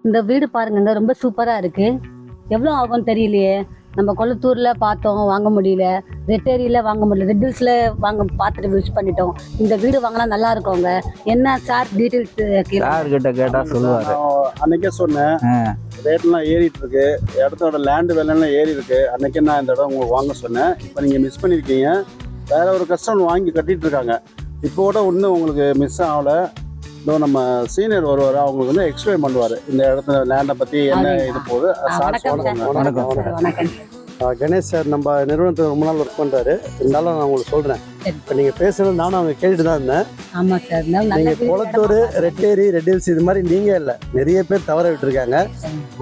இந்த வீடு பாருங்க ரொம்ப சூப்பரா இருக்கு. எவ்வளோ ஆகும்னு தெரியலையே. நம்ம கொளத்தூர்ல பார்த்தோம், வாங்க முடியல. ரெட்டேரியில வாங்க முடியல. ரெட் ஹில்ஸ்ல பார்த்துட்டு விஷ் பண்ணிட்டோம். இந்த வீடு வாங்கினா நல்லா இருக்குங்க. என்ன சார் டீட்டெயில்ஸ் சார் கிட்ட கேட்டா சொல்லுவாரு. அன்னைக்கே சொன்னேன், ரேட்லாம் ஏறிட்டு இருக்கு, இடத்தோட லேண்டு விலைலாம் ஏறி இருக்கு. அன்னைக்கே நான் இந்த இடம் உங்களுக்கு வாங்க சொன்னேன். இப்போ நீங்கள் மிஸ் பண்ணியிருக்கீங்க. வேற ஒரு கஸ்டமர் வாங்கி கட்டிட்டு இருக்காங்க. இப்போ கூட ஒன்றும் உங்களுக்கு மிஸ் ஆகலை. இதோ நம்ம சீனியர் வருவார், அவங்களுக்கு வந்து எக்ஸ்பிளைன் பண்ணுவார் இந்த இடத்துல லேண்டை பற்றி என்ன இது போகுது. வணக்கம். கணேஷ் சார் நம்ம நிறுவனத்தில் ரொம்ப நாள் ஒர்க் பண்ணுறாரு. இருந்தாலும் நான் உங்களுக்கு சொல்கிறேன், இப்போ நீங்கள் பேசுகிறது நானும் அவங்க கேட்டுட்டு தான் இருந்தேன். ஆமாம் சார். நீங்கள் குளத்தூர், ரெட்டேரி, ரெட் ஹில்ஸ் இது மாதிரி நீங்கள் இல்லை, நிறைய பேர் தவற விட்டுருக்காங்க.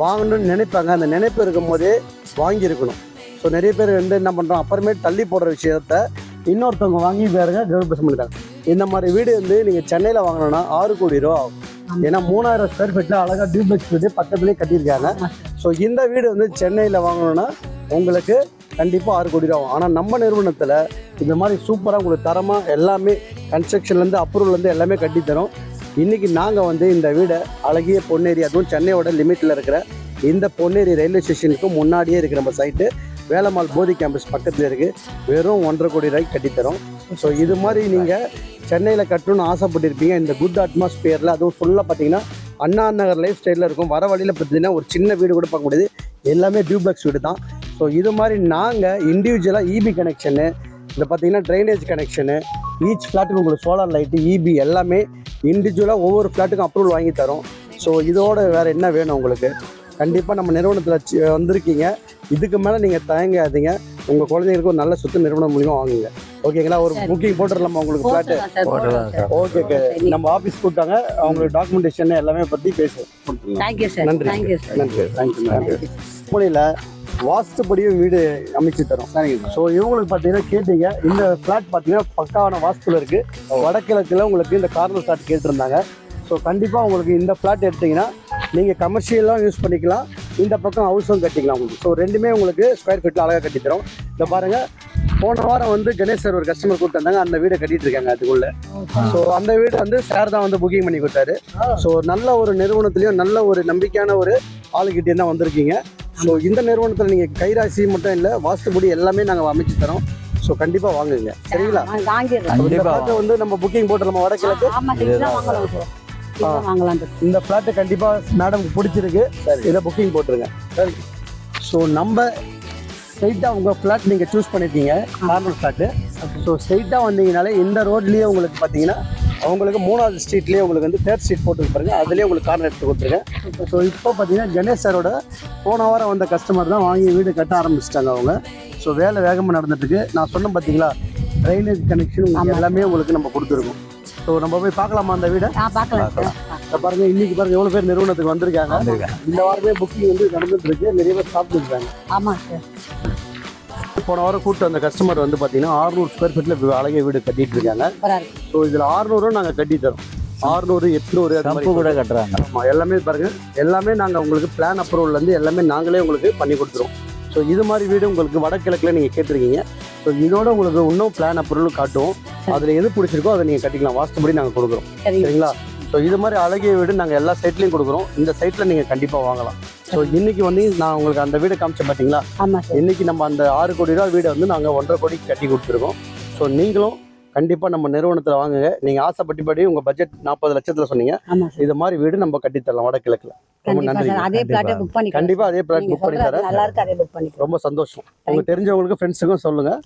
வாங்கணும்னு நினைப்பாங்க, அந்த நினைப்பு இருக்கும் போதே வாங்கியிருக்கணும். ஸோ நிறைய பேர் வந்து என்ன பண்ணுறோம், அப்புறமேட்டு தள்ளி போடுற விஷயத்த இன்னொருத்தவங்க வாங்கி பாருங்க டெவலப் பண்ணிட்டாங்க. இந்த மாதிரி வீடு வந்து நீங்கள் சென்னையில் வாங்கினோன்னா 6 கோடி ரூபா ஆகும். ஏன்னா 3000 ஸ்கொயர் ஃபீட்டில் அழகாக டியூப்ளெக்ஸ் வீடு பக்கத்துலேயே கட்டியிருக்காங்க. ஸோ இந்த வீடு வந்து சென்னையில் வாங்கணுன்னா உங்களுக்கு கண்டிப்பாக 6 கோடி ரூபா ஆகும். ஆனால் நம்ம நிறுவனத்தில் இந்த மாதிரி சூப்பராக உங்களுக்கு தரமாக எல்லாமே கன்ஸ்ட்ரக்ஷன்லேருந்து அப்ரூவல்லேருந்து எல்லாமே கட்டித்தரோம். இன்றைக்கி நாங்கள் வந்து இந்த வீடை அழகிய பொன்னேரி, அதுவும் சென்னையோட லிமிட்டில் இருக்கிற இந்த பொன்னேரி ரயில்வே ஸ்டேஷனுக்கு முன்னாடியே இருக்குது நம்ம சைட்டு. வேலம்மாள் போதி கேம்பஸ் பக்கத்தில் இருக்குது. வெறும் 1.5 கோடி ரூபாய்க்கு கட்டித்தரோம். ஸோ இது மாதிரி நீங்கள் சென்னையில் கட்டணும்னு ஆசைப்பட்டிருப்பீங்க. இந்த குட் அட்மாஸ்பியரில், அதுவும் ஃபுல்லாக பார்த்தீங்கன்னா அண்ணா நகர் லைஃப் ஸ்டைலில் இருக்கும். வர வழியில் பார்த்தீங்கன்னா ஒரு சின்ன வீடு கூட பார்க்க முடியாது, எல்லாமே டியூப்ளெக்ஸ் வீடு தான். ஸோ இது மாதிரி நாங்கள் இண்டிவிஜுவலாக இபி கனெக்ஷனு, இந்த பார்த்தீங்கன்னா ட்ரைனேஜ் கனெக்ஷனு, ஈச் ஃப்ளாட்டுக்கு உங்களுக்கு சோலார் லைட்டு, இபி எல்லாமே இண்டிவிஜுவலாக ஒவ்வொரு ஃப்ளாட்டுக்கும் அப்ரூவல் வாங்கி தரோம். ஸோ இதோட வேறு என்ன வேணும் உங்களுக்கு? கண்டிப்பாக நம்ம நிறுவனத்தில் வந்திருக்கீங்க, இதுக்கு மேலே நீங்கள் தயங்காதீங்க. உங்கள் குழந்தைங்களுக்கு ஒரு நல்ல சொத்து நிறுவனம் மூலியமாக வாங்குங்க. ஓகேங்களா? ஒரு புக்கிங் போட்டுடலாமா உங்களுக்கு ஃப்ளாட்டு? ஓகே. நம்ம ஆஃபீஸ் கூப்பிட்டாங்க, அவங்களுக்கு டாக்குமெண்டேஷன் எல்லாமே பற்றி பேசுவோம். நன்றி. மூலையில் வாஸ்துப்படியும் வீடு அமைச்சு தரோம். ஸோ இவங்களுக்கு பார்த்தீங்கன்னா கேட்டீங்க, இந்த ஃப்ளாட் பார்த்தீங்கன்னா பக்காவான வாஸ்துவில் இருக்குது. வடகிழக்கில் உங்களுக்கு இந்த கார்னர் ஃப்ளாட் கேட்டிருந்தாங்க. ஸோ கண்டிப்பாக உங்களுக்கு இந்த ஃப்ளாட் எடுத்திங்கன்னா நீங்கள் கமர்ஷியலாக யூஸ் பண்ணிக்கலாம், இந்த பக்கம் ஹவுஸும் கட்டிக்கலாம் உங்களுக்கு. ஸோ ரெண்டுமே உங்களுக்கு ஸ்கொயர் ஃபீட்டில் அழகாக கட்டித்தரோம். இதை பாருங்கள், போன வாரம் வந்து கணேஷ் சார் ஒரு கஸ்டமர் கூப்பிட்டு வந்தாங்க, அந்த வீடை கட்டிட்டு இருக்காங்க அதுக்குள்ளே. ஸோ அந்த வீடு வந்து சார் தான் வந்து புக்கிங் பண்ணி கொடுத்தாரு. ஸோ நல்ல ஒரு நிறுவனத்துலேயும் நல்ல ஒரு நம்பிக்கையான ஒரு ஆளுகிட்டே தான் வந்திருக்கீங்க. ஸோ இந்த நிறுவனத்தில் நீங்கள் கைராசி மட்டும் இல்லை, வாஸ்துபடி எல்லாமே நாங்கள் அமைச்சு தரோம். ஸோ கண்டிப்பாக வாங்குங்க, சரிங்களா? வந்து நம்ம புக்கிங் போட்டு நம்ம வடகிழக்கு இந்த ஃப்ளாட்டு கண்டிப்பாக மேடம்க்கு பிடிச்சிருக்கு, இதை புக்கிங் போட்டுருங்க. சரி. ஸோ நம்ம ஸ்ட்ரைட்டாக உங்கள் ஃப்ளாட் நீங்கள் சூஸ் பண்ணியிருக்கீங்க, கார்னர் ஃப்ளாட்டு. ஸோ ஸ்ட்ரைட்டாக வந்தீங்கனாலே இந்த ரோட்லேயே உங்களுக்கு பார்த்தீங்கன்னா அவங்களுக்கு 3வது ஸ்ட்ரீட்லேயே உங்களுக்கு வந்து 3rd ஸ்ட்ரீட் போட்டு பாருங்க, அதுலேயே உங்களுக்கு கார்னர் எடுத்து கொடுத்துருங்க. ஸோ இப்போ பார்த்தீங்கன்னா கணேஷ் சாரோட போன வாரம் வந்த கஸ்டமர் தான் வாங்கி வீடு கட்ட ஆரம்பிச்சிட்டாங்க அவங்க. ஸோ வேலை வேகமாக நடந்துட்டுருக்கு. நான் சொன்னேன் பார்த்தீங்களா, ட்ரைனேஜ் கனெக்ஷன் எல்லாமே உங்களுக்கு நம்ம கொடுத்துருக்கோம். ஸோ நம்ம போய் பார்க்கலாமா அந்த வீடை? பாருங்க, இன்னைக்கு பாருங்க எவ்வளோ பேர் நிறுவனத்துக்கு வந்திருக்காங்க. இந்த வாரமே புக்கிங் வந்து நடந்துட்டு இருக்கு, நிறைய பேர் சாப்பிட்டுருக்காங்க. ஆமாம் சார். போன வாரம் கூப்பிட்டு அந்த கஸ்டமர் வந்து பார்த்தீங்கன்னா 600 ஸ்கொயர் ஃபீட்டில் அழகிய வீடு கட்டிட்டு இருக்காங்க. ஸோ இதில் 600 நாங்கள் கட்டி தரோம். 600, 800 கூட கட்டுறாங்க. ஆமாம், எல்லாமே பாருங்க, எல்லாமே நாங்கள் உங்களுக்கு பிளான் அப்ரூவல்லேருந்து எல்லாமே நாங்களே உங்களுக்கு பண்ணி கொடுத்துருவோம். ஸோ இது மாதிரி வீடு உங்களுக்கு வடகிழக்கில் நீங்கள் கேட்டிருக்கீங்க. ஸோ இதோட உங்களுக்கு இன்னும் பிளான் அப்ரூவல் காட்டுவோம். அதில் எது பிடிச்சிருக்கோ அதை நீங்கள் கட்டிக்கலாம், வாஸ்துபடி நாங்கள் கொடுக்குறோம், சரிங்களா? ஸோ இது மாதிரி அழகிய வீடு நாங்கள் எல்லா சைட்லையும் கொடுக்குறோம். இந்த சைட்டில் நீங்கள் கண்டிப்பாக வாங்கலாம். ஸோ இன்னைக்கு வந்து நான் உங்களுக்கு அந்த வீடை காமிச்சேன் பார்த்தீங்களா, இன்னைக்கு நம்ம அந்த 6 கோடி ரூபா வீடை வந்து நாங்கள் 1.5 கோடிக்கு கட்டி கொடுத்துருக்கோம். ஸோ நீங்களும் கண்டிப்பாக நம்ம நிறுவனத்தில் வாங்குங்க. நீங்கள் ஆசைப்பட்டபடி உங்கள் பட்ஜெட் 40 லட்சத்தில் சொன்னீங்க, இது மாதிரி வீடு நம்ம கட்டித்தரலாம் வடகிழக்கில். ரொம்ப நன்றி. கண்டிப்பாக அதே பிளாட் புக் பண்ணி தரேன். ரொம்ப சந்தோஷம். உங்களுக்கு தெரிஞ்சவங்களுக்கு ஃப்ரெண்ட்ஸுக்கும் சொல்லுங்கள்.